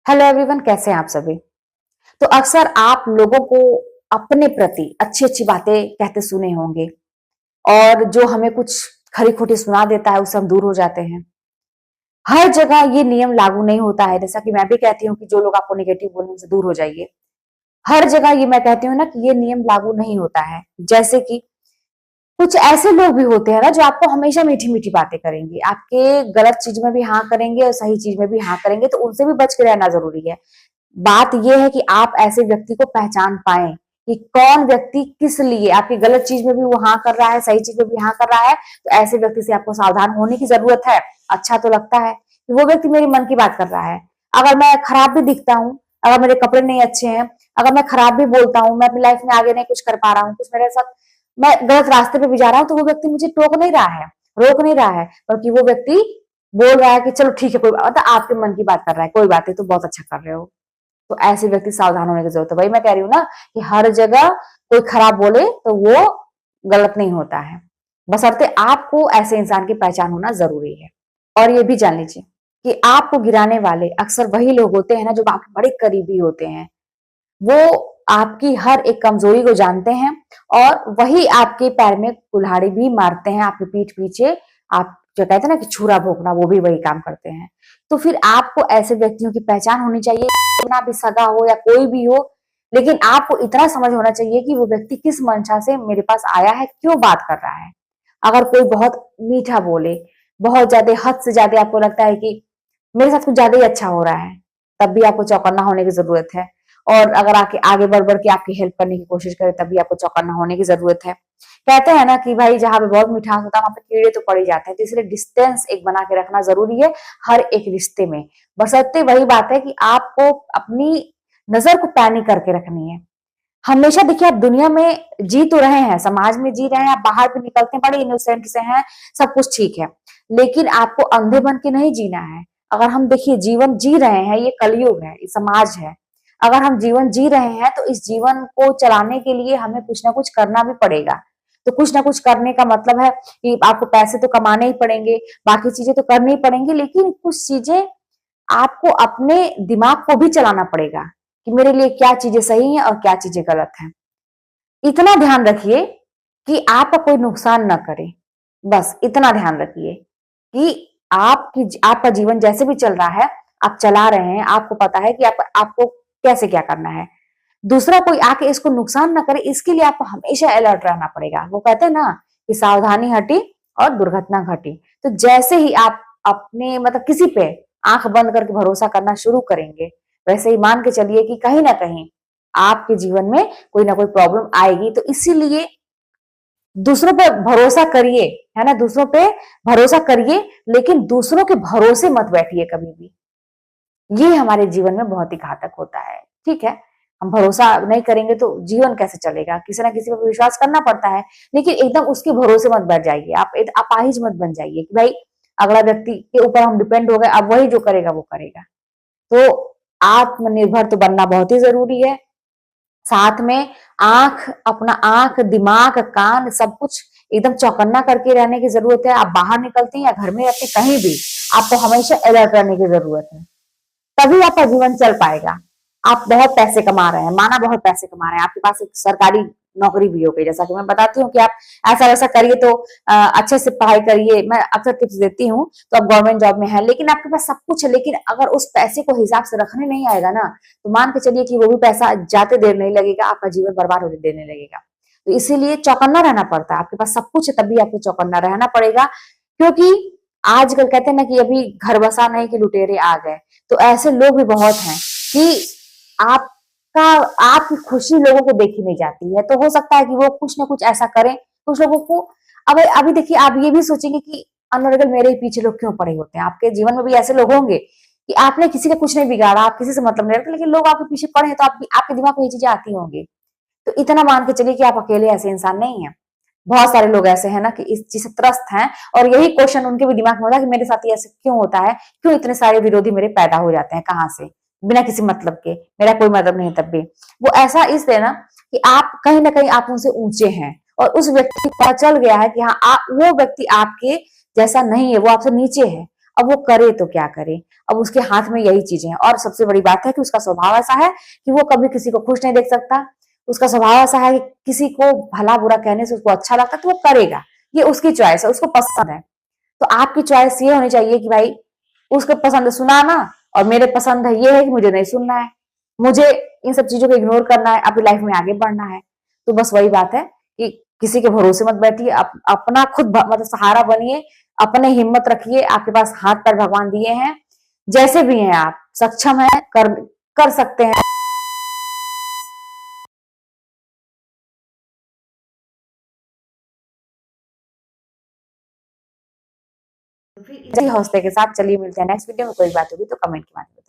Hello everyone, कैसे हैं आप सभी। तो अक्सर आप लोगों को अपने प्रति अच्छी अच्छी बातें कहते सुने होंगे और जो हमें कुछ खरी खोटी सुना देता है उससे हम दूर हो जाते हैं। हर जगह ये नियम लागू नहीं होता है। जैसा कि मैं भी कहती हूँ कि जो लोग आपको नेगेटिव बोले उनसे दूर हो जाइए। हर जगह ये मैं कहती हूँ ना कि ये नियम लागू नहीं होता है। जैसे कि कुछ ऐसे लोग भी होते हैं ना जो आपको हमेशा मीठी मीठी बातें करेंगे, आपके गलत चीज में भी हाँ करेंगे और सही चीज में भी हाँ करेंगे, तो उनसे भी बच के रहना जरूरी है। बात यह है कि आप ऐसे व्यक्ति को पहचान पाएं कि कौन व्यक्ति किस लिए आपकी गलत चीज में भी वो हाँ कर रहा है, सही चीज में भी हाँ कर रहा है। तो ऐसे व्यक्ति से आपको सावधान होने की जरूरत है। अच्छा तो लगता है कि वो व्यक्ति मेरे मन की बात कर रहा है। अगर मैं खराब भी दिखता हूँ, अगर मेरे कपड़े नहीं अच्छे हैं, अगर मैं खराब भी बोलता हूँ, मैं अपनी लाइफ में आगे नहीं कुछ कर पा रहा हूँ, कुछ मेरे साथ मैं गलत रास्ते पे भी जा रहा हूँ, तो वो व्यक्ति मुझे टोक नहीं रहा है, रोक नहीं रहा है, बल्कि वो व्यक्ति बोल रहा है कि चलो ठीक है, कोई मतलब आपके मन की बात कर रहा है, कोई बात नहीं, तो बहुत अच्छा कर रहे हो। तो ऐसे व्यक्ति सावधान होने की जरूरत है। वही मैं कह रही हूँ ना कि हर जगह कोई खराब बोले तो वो गलत नहीं होता है, बशर्ते आपको ऐसे इंसान की पहचान होना जरूरी है। और ये भी जान लीजिए कि आपको गिराने वाले अक्सर वही लोग होते हैं ना जो आपके बड़े करीबी होते हैं। वो आपकी हर एक कमजोरी को जानते हैं और वही आपके पैर में कुल्हाड़ी भी मारते हैं, आपके पीठ पीछे। आप जो कहते हैं ना कि छुरा भोंकना, वो भी वही काम करते हैं। तो फिर आपको ऐसे व्यक्तियों की पहचान होनी चाहिए, कितना भी सगा हो या कोई भी हो, लेकिन आपको इतना समझ होना चाहिए कि वो व्यक्ति किस मंशा से मेरे पास आया है, क्यों बात कर रहा है। अगर कोई बहुत मीठा बोले, बहुत ज्यादा हद से ज्यादा आपको लगता है कि मेरे साथ कुछ ज्यादा ही अच्छा हो रहा है, तब भी आपको चौकन्ना होने की जरूरत है। और अगर आके आगे बढ़ बढ़ के आपकी हेल्प करने की कोशिश करे, तब भी आपको चौकन्ना होने की जरूरत है। कहते हैं ना कि भाई जहां पे बहुत मिठास होता है वहां पे कीड़े तो पड़ ही जाते हैं, तो इसलिए डिस्टेंस एक बना के रखना जरूरी है हर एक रिश्ते में। बशर्ते वही बात है कि आपको अपनी नजर को पैनी करके रखनी है। हमेशा देखिए, आप दुनिया में जी तो रहे हैं, समाज में जी रहे हैं, आप बाहर भी निकलते हैं, बड़े इनोसेंट से हैं, सब कुछ ठीक है, लेकिन आपको अंधे बन के नहीं जीना है। अगर हम देखिए जीवन जी रहे हैं, ये कलयुग है, ये समाज है। अगर हम जीवन जी रहे हैं तो इस जीवन को चलाने के लिए हमें कुछ ना कुछ करना भी पड़ेगा। तो कुछ ना कुछ करने का मतलब है कि आपको पैसे तो कमाने ही पड़ेंगे, बाकी चीजें तो करनी ही पड़ेंगी, लेकिन कुछ चीजें आपको अपने दिमाग को भी चलाना पड़ेगा कि मेरे लिए क्या चीजें सही हैं और क्या चीजें गलत हैं। इतना ध्यान रखिए कि आपका कोई नुकसान ना करे। बस इतना ध्यान रखिए कि आपका जीवन जैसे भी चल रहा है, आप चला रहे हैं, आपको पता है कि आपको कैसे क्या करना है। दूसरा कोई आके इसको नुकसान ना करे, इसके लिए आपको हमेशा अलर्ट रहना पड़ेगा। वो कहते हैं ना कि सावधानी हटी और दुर्घटना घटी। तो जैसे ही आप अपने मतलब किसी पे आंख बंद करके भरोसा करना शुरू करेंगे, वैसे ही मान के चलिए कि कहीं ना कहीं आपके जीवन में कोई ना कोई प्रॉब्लम आएगी। तो इसीलिए दूसरों पे भरोसा करिए, है ना, दूसरों पे भरोसा करिए, लेकिन दूसरों के भरोसे मत बैठिए कभी भी। ये हमारे जीवन में बहुत ही घातक होता है। ठीक है, हम भरोसा नहीं करेंगे तो जीवन कैसे चलेगा, किसी ना किसी पर विश्वास करना पड़ता है, लेकिन एकदम उसके भरोसे मत बैठ जाइए। आप अपाहिज मत बन जाइए कि भाई अगला व्यक्ति के ऊपर हम डिपेंड हो गए, अब वही जो करेगा वो करेगा। तो आत्मनिर्भर तो बनना बहुत ही जरूरी है। साथ में अपना आंख, दिमाग, कान, सब कुछ एकदम चौकन्ना करके रहने की जरूरत है। आप बाहर निकलते हैं या घर में रहते, कहीं भी आपको हमेशा अलर्ट रहने की जरूरत है। तभी आपका जीवन चल पाएगा। आप बहुत पैसे कमा रहे हैं, माना बहुत पैसे कमा रहे हैं, आपके पास एक सरकारी नौकरी भी हो गई, जैसा कि मैं बताती हूँ कि आप ऐसा वैसा करिए तो अच्छे से पढ़ाई करिए, मैं अक्सर टिप्स देती हूँ, तो आप गवर्नमेंट जॉब में है, लेकिन आपके पास सब कुछ है, लेकिन अगर उस पैसे को हिसाब से रखने नहीं आएगा ना, तो मान के चलिए कि वो भी पैसा जाते देर नहीं लगेगा, आपका जीवन बर्बाद होने देने लगेगा। तो इसीलिए चौकन्ना रहना पड़ता है। आपके पास सब कुछ है तभी आपको चौकन्ना रहना पड़ेगा, क्योंकि आजकल कहते हैं ना कि अभी घर बसा नहीं कि लुटेरे आ गए। तो ऐसे लोग भी बहुत हैं कि आपका आपकी खुशी लोगों को देखी नहीं जाती है, तो हो सकता है कि वो कुछ ना कुछ ऐसा करें। कुछ लोगों को अब अभी देखिए, आप ये भी सोचेंगे कि अनर्गल मेरे ही पीछे लोग क्यों पड़े होते हैं। आपके जीवन में भी ऐसे लोग होंगे कि आपने किसी का कुछ नहीं बिगाड़ा, आप किसी से मतलब नहीं रखते, लेकिन लोग आपके पीछे पड़े हैं, तो आपके दिमाग में ये चीजें आती होंगी। तो इतना मान के चलिए कि आप अकेले ऐसे इंसान नहीं है। बहुत सारे लोग ऐसे हैं ना कि इस चीज से त्रस्त हैं, और यही क्वेश्चन उनके भी दिमाग में होता है कि मेरे साथ ये ऐसे क्यों होता है, क्यों इतने सारे विरोधी मेरे पैदा हो जाते हैं, कहाँ से, बिना किसी मतलब के, मेरा कोई मतलब नहीं। तब भी वो ऐसा इसलिए ना कि आप कहीं ना कहीं आप उनसे ऊंचे हैं, और उस व्यक्ति को पता चल गया है कि हाँ वो व्यक्ति आपके जैसा नहीं है, वो आपसे नीचे है, अब वो करे तो क्या करे, अब उसके हाथ में यही चीजें हैं। और सबसे बड़ी बात है कि उसका स्वभाव ऐसा है कि वो कभी किसी को खुश नहीं देख सकता। उसका स्वभाव ऐसा है कि किसी को भला बुरा कहने से उसको अच्छा लगता है तो वो करेगा, ये उसकी चॉइस है, उसको पसंद है। तो आपकी चॉइस ये होनी चाहिए कि भाई उसको पसंद है सुनाना, और मेरे पसंद है ये है कि मुझे नहीं सुनना है, मुझे इन सब चीजों को इग्नोर करना है, अपनी लाइफ में आगे बढ़ना है। तो बस वही बात है कि किसी के भरोसे मत बैठिए, अपना खुद मतलब सहारा बनिए, अपने हिम्मत रखिए, आपके पास हाथ पैर भगवान दिए हैं, जैसे भी हैं आप सक्षम है, कर सकते हैं। तो फिर इसी हौसले के साथ चलिए मिलते हैं नेक्स्ट वीडियो में। कोई बात होगी तो कमेंट के माध्यम